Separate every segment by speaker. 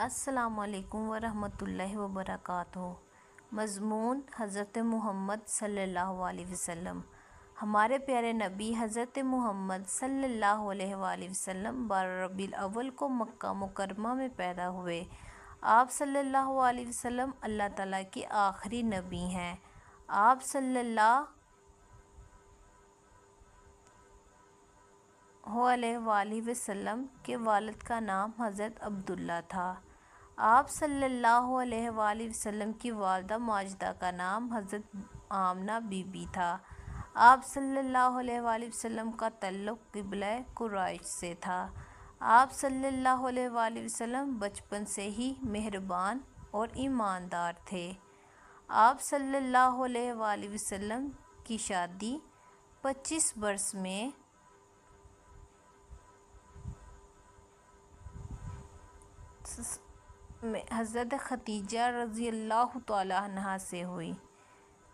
Speaker 1: السلام علیکم ورحمۃ اللہ وبرکاتہ۔ مضمون حضرت محمد صلی اللہ علیہ وسلم۔ ہمارے پیارے نبی حضرت محمد صلی اللہ علیہ وآلہ وسلم 12 ربیع الاول کو مکہ مکرمہ میں پیدا ہوئے۔ آپ صلی اللہ علیہ وسلم اللہ تعالیٰ کے آخری نبی ہیں۔ آپ صلی اللہ علیہ وآلہ وسلم کے والد کا نام حضرت عبداللہ تھا۔ آپ صلی اللہ علیہ وآلہ وسلم کی والدہ ماجدہ کا نام حضرت آمنہ بی بی تھا۔ آپ صلی اللہ علیہ وآلہ وسلم کا تعلق قبیلہ قریش سے تھا۔ آپ صلی اللہ علیہ وآلہ وسلم بچپن سے ہی مہربان اور ایماندار تھے۔ آپ صلی اللہ علیہ وآلہ وسلم کی شادی 25 برس میں حضرت خدیجہ رضی اللہ تعالیٰ عنہا سے ہوئی۔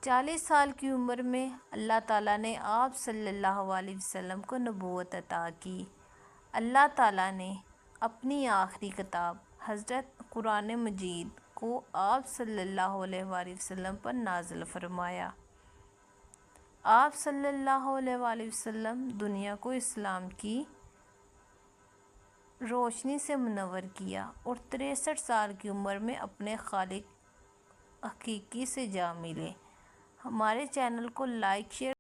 Speaker 1: 40 سال کی عمر میں اللہ تعالیٰ نے آپ صلی اللہ علیہ وسلم کو نبوت عطا کی۔ اللہ تعالیٰ نے اپنی آخری کتاب حضرت قرآن مجید کو آپ صلی اللہ علیہ وآلہ وسلم پر نازل فرمایا۔ آپ صلی اللہ علیہ وآلہ وسلم دنیا کو اسلام کی روشنی سے منور کیا اور 63 سال کی عمر میں اپنے خالق حقیقی سے جا ملے۔ ہمارے چینل کو لائک شیئر